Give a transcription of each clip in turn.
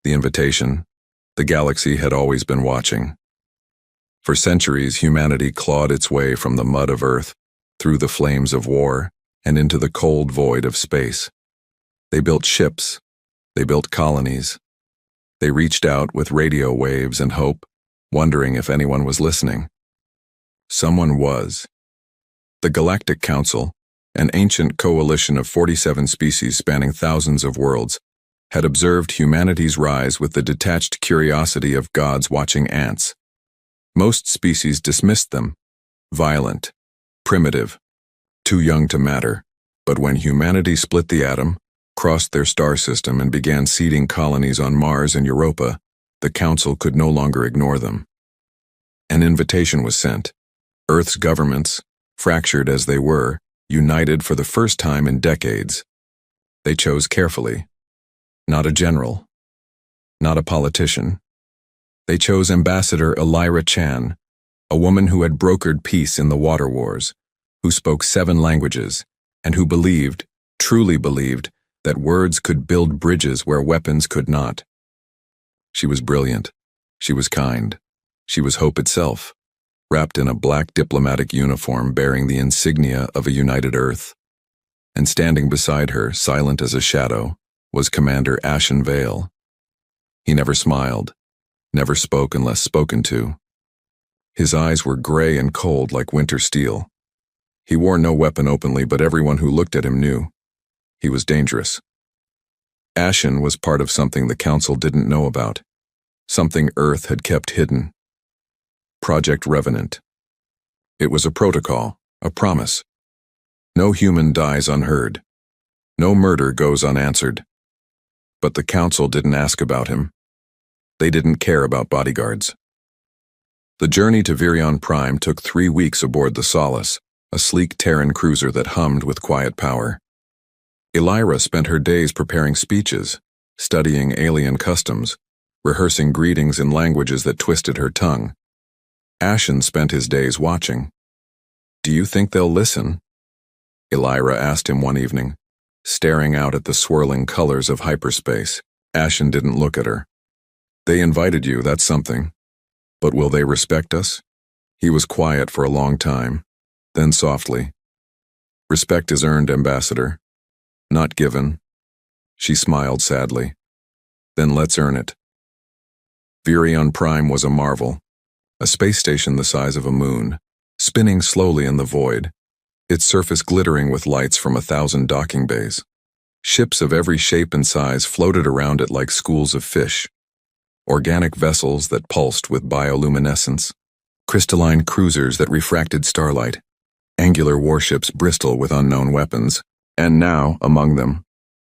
The invitation. The galaxy had always been watching. For centuries, humanity clawed its way from the mud of Earth, through the flames of war, and into the cold void of space. They built ships. They built colonies. They reached out with radio waves and hope, wondering if anyone was listening. Someone was. The Galactic Council, an ancient coalition of 47 species spanning thousands of worlds, had observed humanity's rise with the detached curiosity of gods watching ants. Most species dismissed them, violent, primitive, too young to matter. But when humanity split the atom, crossed their star system and began seeding colonies on Mars and Europa, the Council could no longer ignore them. An invitation was sent. Earth's governments, fractured as they were, united for the first time in decades. They chose carefully. Not a general. Not a politician. They chose Ambassador Elira Chan, a woman who had brokered peace in the water wars, who spoke 7 languages, and who believed, truly believed, that words could build bridges where weapons could not. She was brilliant. She was kind. She was hope itself, wrapped in a black diplomatic uniform bearing the insignia of a united Earth. And standing beside her, silent as a shadow, was Commander Ashen Vale. He never smiled, never spoke unless spoken to. His eyes were gray and cold like winter steel. He wore no weapon openly, but everyone who looked at him knew. He was dangerous. Ashen was part of something the Council didn't know about, something Earth had kept hidden. Project Revenant. It was a protocol, a promise. No human dies unheard. No murder goes unanswered. But the Council didn't ask about him. They didn't care about bodyguards. The journey to Virion Prime took 3 weeks aboard the Solace, a sleek Terran cruiser that hummed with quiet power. Elira spent her days preparing speeches, studying alien customs, rehearsing greetings in languages that twisted her tongue. Ashen spent his days watching. "Do you think they'll listen?" Elira asked him one evening, staring out at the swirling colors of hyperspace. Ashen didn't look at her. "They invited you, that's something. But will they respect us?" He was quiet for a long time, then softly. "Respect is earned, Ambassador. Not given." She smiled sadly. "Then let's earn it." Virion Prime was a marvel, a space station the size of a moon, spinning slowly in the void, its surface glittering with lights from 1,000 docking bays. Ships of every shape and size floated around it like schools of fish. Organic vessels that pulsed with bioluminescence, crystalline cruisers that refracted starlight, angular warships bristle with unknown weapons, and now, among them,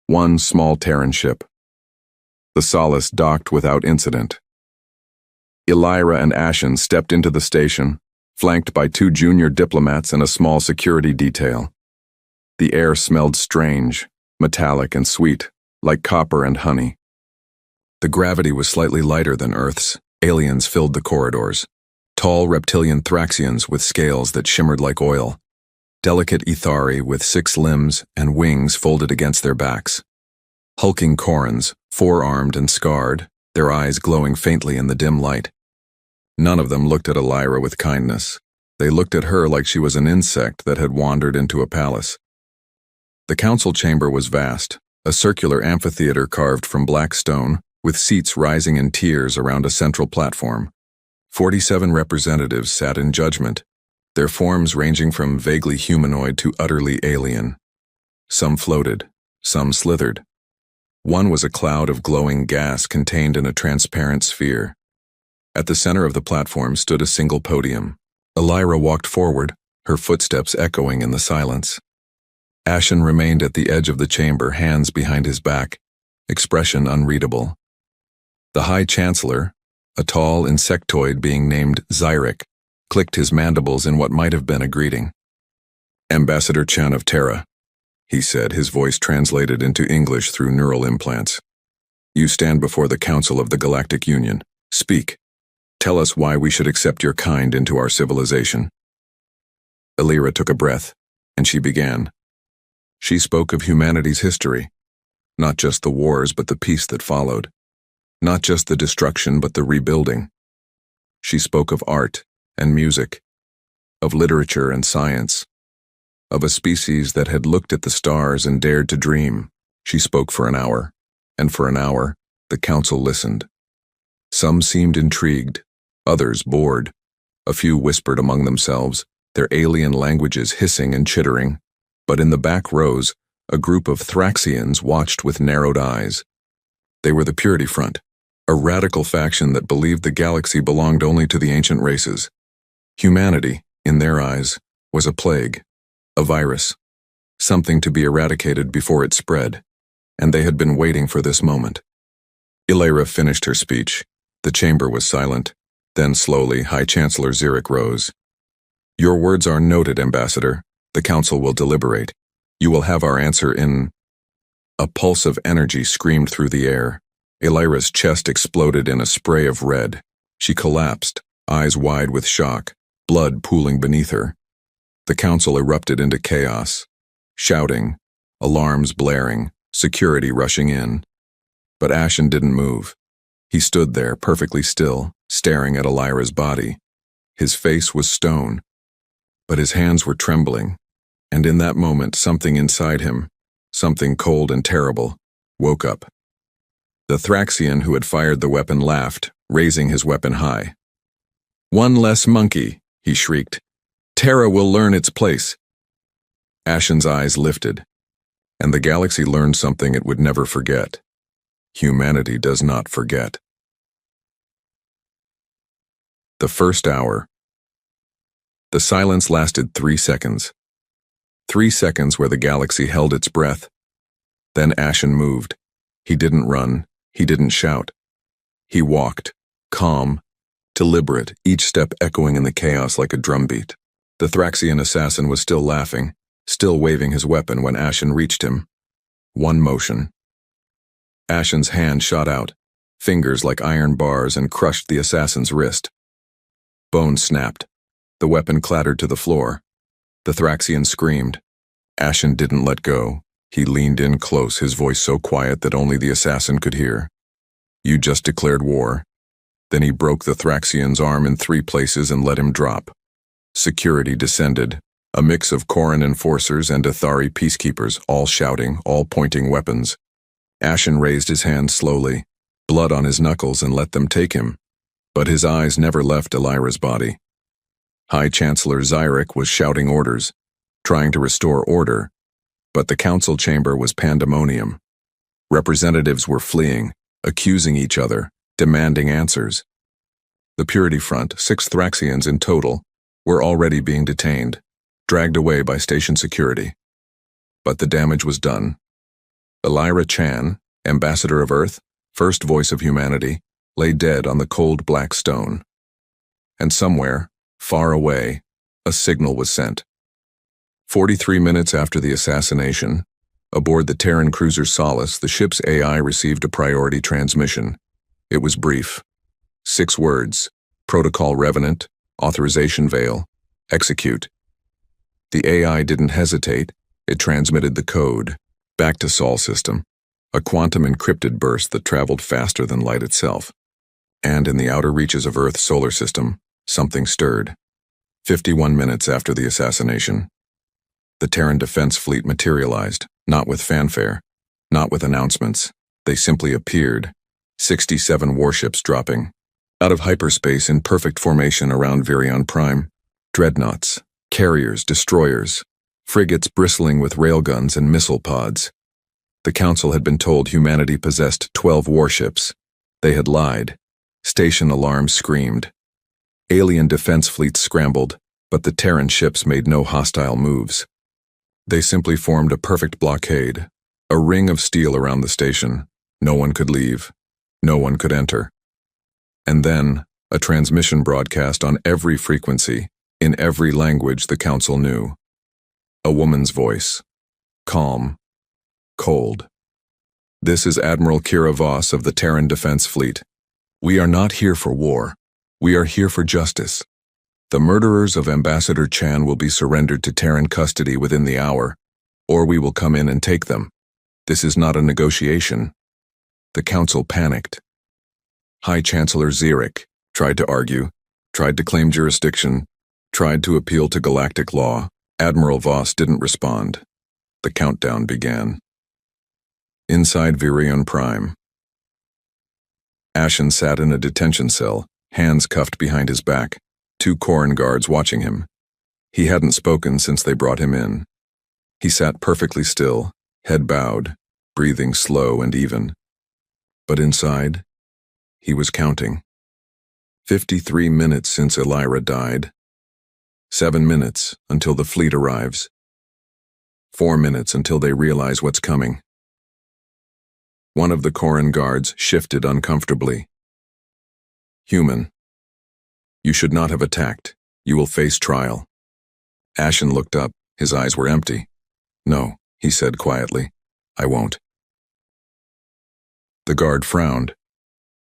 one small Terran ship. The Solace docked without incident. Elira and Ashen stepped into the station, flanked by 2 junior diplomats and a small security detail. The air smelled strange, metallic and sweet, like copper and honey. The gravity was slightly lighter than Earth's. Aliens filled the corridors. Tall reptilian Thraxians with scales that shimmered like oil. Delicate Ethari with 6 limbs and wings folded against their backs. Hulking Korans, 4-armed and scarred, their eyes glowing faintly in the dim light. None of them looked at Elira with kindness. They looked at her like she was an insect that had wandered into a palace. The council chamber was vast, a circular amphitheater carved from black stone, with seats rising in tiers around a central platform. 47 representatives sat in judgment, their forms ranging from vaguely humanoid to utterly alien. Some floated, some slithered. One was a cloud of glowing gas contained in a transparent sphere. At the center of the platform stood a single podium. Elira walked forward, her footsteps echoing in the silence. Ashen remained at the edge of the chamber, hands behind his back, expression unreadable. The High Chancellor, a tall insectoid being named Zyric, clicked his mandibles in what might have been a greeting. "Ambassador Chan of Terra," he said, his voice translated into English through neural implants. "You stand before the Council of the Galactic Union. Speak. Tell us why we should accept your kind into our civilization." Elira took a breath, and she began. She spoke of humanity's history, not just the wars but the peace that followed. Not just the destruction, but the rebuilding. She spoke of art and music, of literature and science, of a species that had looked at the stars and dared to dream. She spoke for an hour, and for an hour, the council listened. Some seemed intrigued, others bored. A few whispered among themselves, their alien languages hissing and chittering. But in the back rows, a group of Thraxians watched with narrowed eyes. They were the Purity Front, a radical faction that believed the galaxy belonged only to the ancient races. Humanity, in their eyes, was a plague, a virus, something to be eradicated before it spread, and they had been waiting for this moment. Illyra finished her speech. The chamber was silent. Then slowly, High Chancellor Xeric rose. "Your words are noted, Ambassador. The Council will deliberate. You will have our answer in—" A pulse of energy screamed through the air. Illyra's chest exploded in a spray of red. She collapsed, eyes wide with shock, blood pooling beneath her. The Council erupted into chaos, shouting, alarms blaring, security rushing in. But Ashen didn't move. He stood there, perfectly still, staring at Illyra's body. His face was stone, but his hands were trembling, and in that moment something inside him, something cold and terrible, woke up. The Thraxian who had fired the weapon laughed, raising his weapon high. "One less monkey," he shrieked. "Terra will learn its place." Ashen's eyes lifted, and the galaxy learned something it would never forget. Humanity does not forget. The first hour. The silence lasted 3 seconds. 3 seconds where the galaxy held its breath. Then Ashen moved. He didn't run. He didn't shout. He walked, calm, deliberate, each step echoing in the chaos like a drumbeat. The Thraxian assassin was still laughing, still waving his weapon when Ashen reached him. One motion. Ashen's hand shot out, fingers like iron bars, and crushed the assassin's wrist. Bone snapped. The weapon clattered to the floor. The Thraxian screamed. Ashen didn't let go. He leaned in close, his voice so quiet that only the assassin could hear. "You just declared war." Then he broke the Thraxian's arm in 3 places and let him drop. Security descended, a mix of Corran enforcers and Athari peacekeepers, all shouting, all pointing weapons. Ashen raised his hand slowly, blood on his knuckles, and let them take him. But his eyes never left Illyra's body. High Chancellor Xeric was shouting orders, trying to restore order, but the council chamber was pandemonium. Representatives were fleeing, accusing each other, demanding answers. The Purity Front, 6 Thraxians in total, were already being detained, dragged away by station security. But the damage was done. Illyra Chan, Ambassador of Earth, first voice of humanity, lay dead on the cold black stone. And somewhere, far away, a signal was sent. 43 minutes after the assassination, aboard the Terran cruiser Solace, the ship's AI received a priority transmission. It was brief. 6 words: Protocol Revenant, Authorization Veil, Execute. The AI didn't hesitate. It transmitted the code, back to Sol system, a quantum encrypted burst that traveled faster than light itself. And in the outer reaches of Earth's solar system, something stirred. 51 minutes after the assassination, the Terran Defense Fleet materialized, not with fanfare, not with announcements. They simply appeared, 67 warships dropping, out of hyperspace in perfect formation around Virion Prime. Dreadnoughts, carriers, destroyers, frigates bristling with railguns and missile pods. The Council had been told humanity possessed 12 warships. They had lied. Station alarms screamed. Alien defense fleets scrambled, but the Terran ships made no hostile moves. They simply formed a perfect blockade, a ring of steel around the station. No one could leave. No one could enter. And then, a transmission broadcast on every frequency, in every language the Council knew. A woman's voice. Calm. Cold. "This is Admiral Kira Voss of the Terran Defense Fleet. We are not here for war. We are here for justice. The murderers of Ambassador Chan will be surrendered to Terran custody within the hour, or we will come in and take them. This is not a negotiation." The Council panicked. High Chancellor Zurich tried to argue, tried to claim jurisdiction, tried to appeal to galactic law. Admiral Voss didn't respond. The countdown began. Inside Virion Prime. Ashen sat in a detention cell, hands cuffed behind his back, 2 Corran guards watching him. He hadn't spoken since they brought him in. He sat perfectly still, head bowed, breathing slow and even. But inside, he was counting. 53 minutes since Elira died. 7 minutes until the fleet arrives. 4 minutes until they realize what's coming. One of the Corran guards shifted uncomfortably. Human. You should not have attacked. You will face trial. Ashen looked up. His eyes were empty. No, he said quietly. I won't. The guard frowned.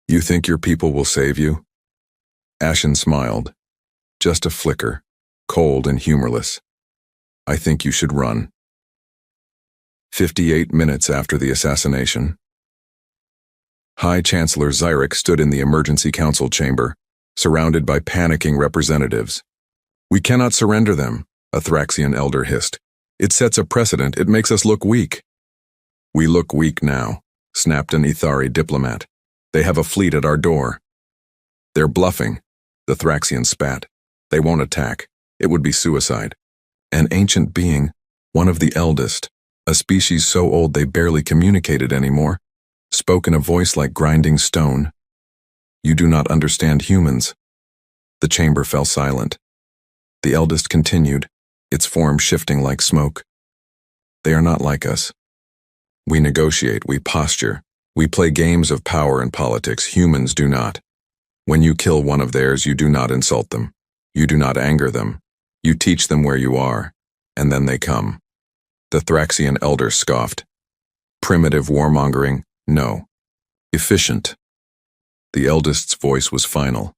You think your people will save you? Ashen smiled. Just a flicker, cold and humorless. I think you should run. 58 minutes after the assassination. High Chancellor Zurich stood in the Emergency Council chamber, surrounded by panicking representatives. We cannot surrender them, a Thraxian elder hissed. It sets a precedent. It makes us look weak. We look weak now, snapped an Ithari diplomat. They have a fleet at our door. They're bluffing, the Thraxian spat. They won't attack. It would be suicide. An ancient being, one of the eldest, a species so old they barely communicated anymore, spoke in a voice like grinding stone. You do not understand humans. The chamber fell silent. The eldest continued, its form shifting like smoke. They are not like us. We negotiate, we posture, we play games of power and politics. Humans do not. When you kill one of theirs, you do not insult them. You do not anger them. You teach them where you are, and then they come. The Thraxian elder scoffed. Primitive warmongering? No. Efficient. The eldest's voice was final.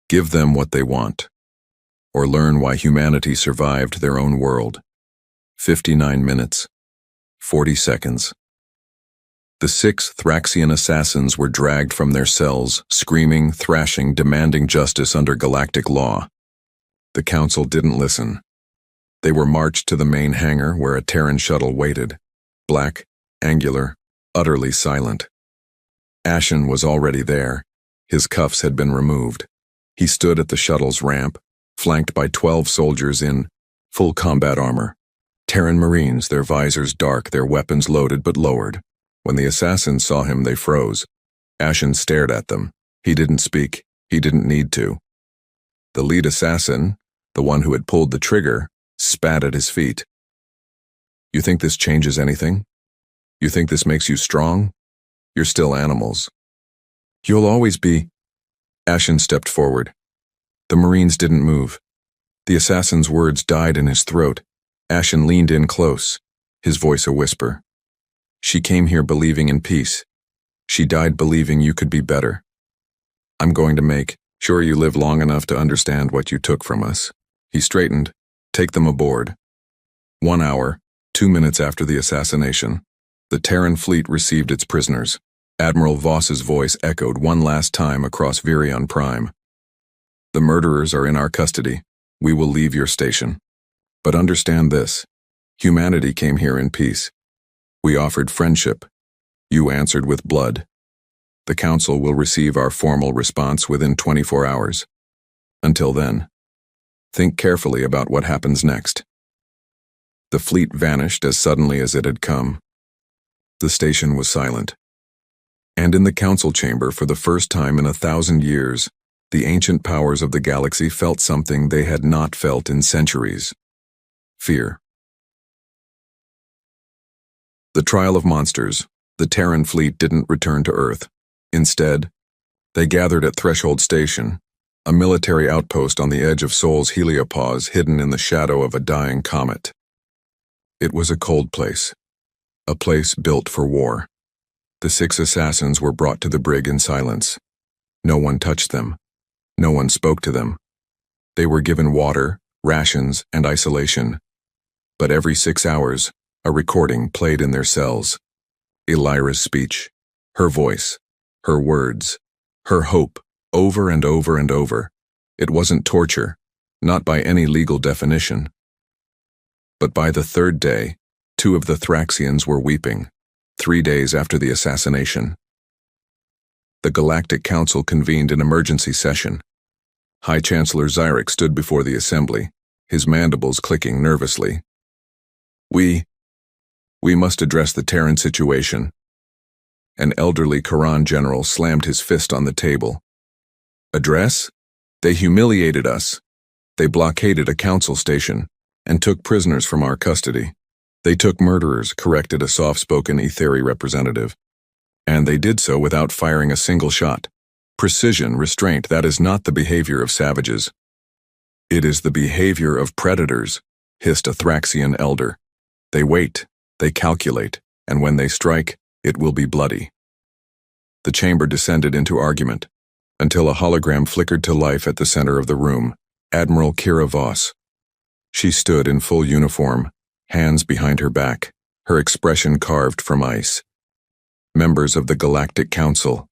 Give them what they want, or learn why humanity survived their own world. 59 minutes, 40 seconds. The 6 Thraxian assassins were dragged from their cells, screaming, thrashing, demanding justice under galactic law. The council didn't listen. They were marched to the main hangar where a Terran shuttle waited, black, angular, utterly silent. Ashen was already there. His cuffs had been removed. He stood at the shuttle's ramp, flanked by 12 soldiers in full combat armor. Terran Marines, their visors dark, their weapons loaded but lowered. When the assassins saw him, they froze. Ashen stared at them. He didn't speak. He didn't need to. The lead assassin, the one who had pulled the trigger, spat at his feet. You think this changes anything? You think this makes you strong? You're still animals. You'll always be. Ashen stepped forward. The Marines didn't move. The assassin's words died in his throat. Ashen leaned in close, his voice a whisper. She came here believing in peace. She died believing you could be better. I'm going to make sure you live long enough to understand what you took from us. He straightened. Take them aboard. 1 hour, 2 minutes after the assassination, the Terran fleet received its prisoners. Admiral Voss's voice echoed one last time across Virion Prime. The murderers are in our custody. We will leave your station. But understand this. Humanity came here in peace. We offered friendship. You answered with blood. The Council will receive our formal response within 24 hours. Until then, think carefully about what happens next. The fleet vanished as suddenly as it had come. The station was silent. And in the council chamber, for the first time in 1,000 years, the ancient powers of the galaxy felt something they had not felt in centuries. Fear. The trial of monsters. The Terran fleet didn't return to Earth. Instead, they gathered at Threshold Station, a military outpost on the edge of Sol's heliopause hidden in the shadow of a dying comet. It was a cold place, a place built for war. The 6 assassins were brought to the brig in silence. No one touched them. No one spoke to them. They were given water, rations, and isolation. But every 6 hours, a recording played in their cells. Elira's speech, her voice, her words, Her hope, over and over and over. It wasn't torture, not by any legal definition. But by the third day, 2 of the Thraxians were weeping, 3 days after the assassination. The Galactic Council convened an emergency session. High Chancellor Xyrix stood before the assembly, his mandibles clicking nervously. We must address the Terran situation. An elderly Quran general slammed his fist on the table. Address? They humiliated us. They blockaded a council station and took prisoners from our custody. They took murderers, corrected a soft-spoken Etheri representative. And they did so without firing a single shot. Precision, restraint, that is not the behavior of savages. It is the behavior of predators, hissed a Thraxian elder. They wait, they calculate, and when they strike, it will be bloody. The chamber descended into argument, until a hologram flickered to life at the center of the room, Admiral Kira Voss. She stood in full uniform, hands behind her back, her expression carved from ice. Members of the Galactic Council,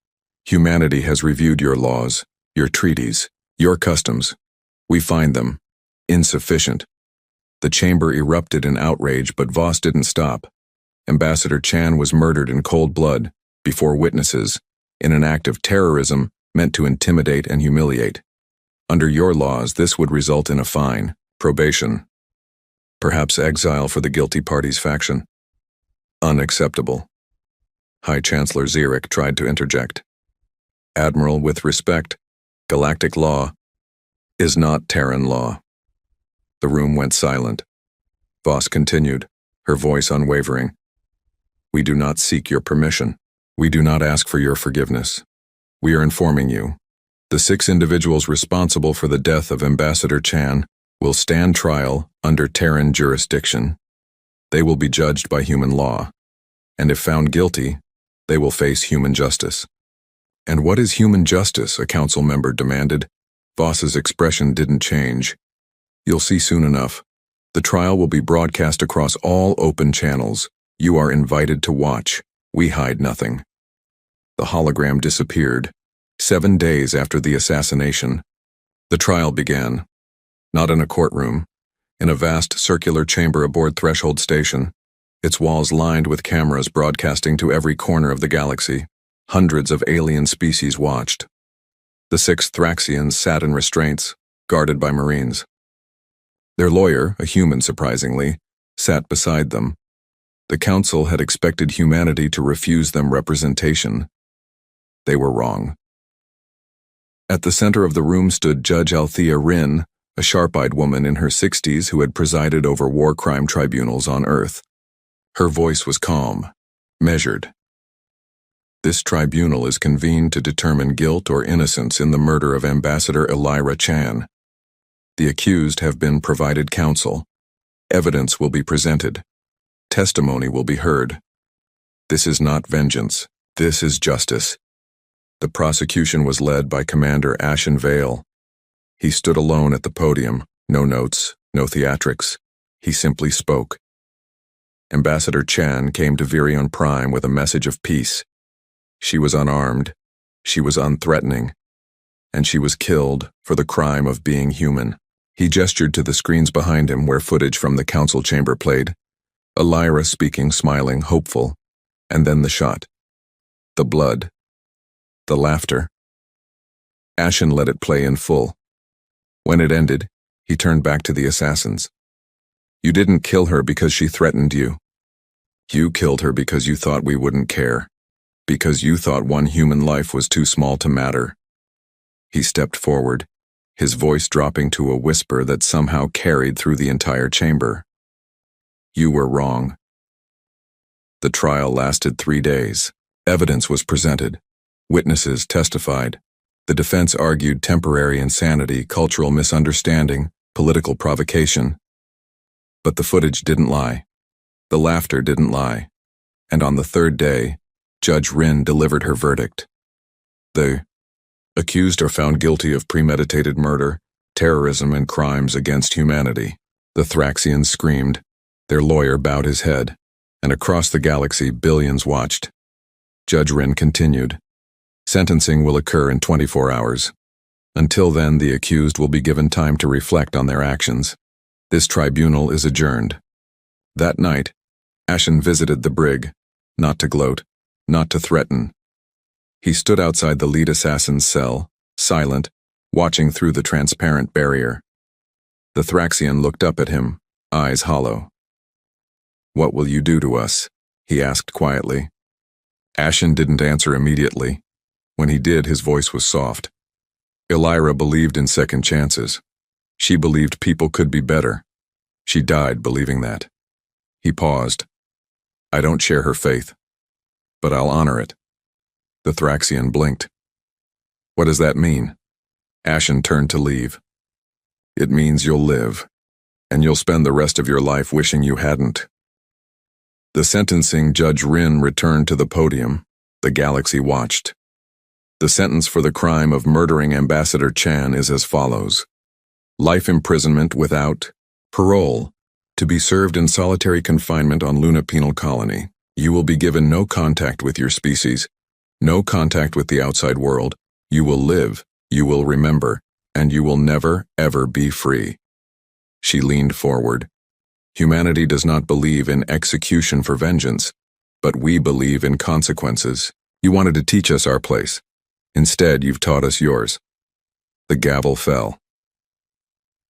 humanity has reviewed your laws, your treaties, your customs. We find them insufficient. The chamber erupted in outrage, but Voss didn't stop. Ambassador Chan was murdered in cold blood, before witnesses, in an act of terrorism meant to intimidate and humiliate. Under your laws, this would result in a fine, probation, perhaps exile for the guilty party's faction. Unacceptable. High Chancellor Xyrix tried to interject. Admiral, with respect, galactic law is not Terran law. The room went silent. Voss continued, her voice unwavering. We do not seek your permission. We do not ask for your forgiveness. We are informing you. The 6 individuals responsible for the death of Ambassador Chan will stand trial under Terran jurisdiction. They will be judged by human law, and if found guilty, they will face human justice. And what is human justice? A council member demanded. Voss's expression didn't change. You'll see soon enough. The trial will be broadcast across all open channels. You are invited to watch. We hide nothing. The hologram disappeared. 7 days after the assassination, the trial began. Not in a courtroom, in a vast circular chamber aboard Threshold Station, its walls lined with cameras broadcasting to every corner of the galaxy. Hundreds of alien species watched. The 6 Thraxians sat in restraints, guarded by Marines. Their lawyer, a human surprisingly, sat beside them. The council had expected humanity to refuse them representation. They were wrong. At the center of the room stood Judge Althea Rin, a sharp-eyed woman in her 60s who had presided over war crime tribunals on Earth. Her voice was calm, measured. This tribunal is convened to determine guilt or innocence in the murder of Ambassador Elira Chan. The accused have been provided counsel. Evidence will be presented. Testimony will be heard. This is not vengeance. This is justice. The prosecution was led by Commander Ashen Vale. He stood alone at the podium, no notes, no theatrics. He simply spoke. Ambassador Chan came to Virion Prime with a message of peace. She was unarmed, she was unthreatening, and she was killed for the crime of being human. He gestured to the screens behind him where footage from the council chamber played. Elira speaking, smiling, hopeful, and then the shot. The blood. The laughter. Ashen let it play in full. When it ended, he turned back to the assassins. You didn't kill her because she threatened you. You killed her because you thought we wouldn't care. Because you thought one human life was too small to matter. He stepped forward, his voice dropping to a whisper that somehow carried through the entire chamber. You were wrong. The trial lasted 3 days. Evidence was presented. Witnesses testified. The defense argued temporary insanity, cultural misunderstanding, political provocation. But the footage didn't lie. The laughter didn't lie. And on the 3rd day, Judge Rin delivered her verdict. The accused are found guilty of premeditated murder, terrorism, and crimes against humanity. The Thraxians screamed. Their lawyer bowed his head, and across the galaxy billions watched. Judge Rin continued. Sentencing will occur in 24 hours. Until then, the accused will be given time to reflect on their actions. This tribunal is adjourned. That night, Ashen visited the brig, not to gloat, not to threaten. He stood outside the lead assassin's cell, silent, watching through the transparent barrier. The Thraxian looked up at him, eyes hollow. "What will you do to us?" he asked quietly. Ashen didn't answer immediately. When he did, his voice was soft. Elira believed in second chances. She believed people could be better. She died believing that. He paused. "I don't share her faith, but I'll honor it." The Thraxian blinked. "What does that mean?" Ashen turned to leave. "It means you'll live, and you'll spend the rest of your life wishing you hadn't." The sentencing Judge Rin returned to the podium. The galaxy watched. The sentence for the crime of murdering Ambassador Chan is as follows: life imprisonment without parole, to be served in solitary confinement on Luna Penal Colony. You will be given no contact with your species, no contact with the outside world. You will live, you will remember, and you will never, ever be free. She leaned forward. Humanity does not believe in execution for vengeance, but we believe in consequences. You wanted to teach us our place. Instead, you've taught us yours. The gavel fell.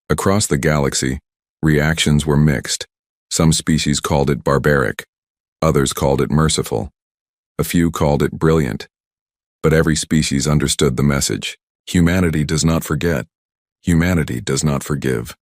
Across the galaxy, reactions were mixed. Some species called it barbaric. Others called it merciful. A few called it brilliant. But every species understood the message. Humanity does not forget. Humanity does not forgive.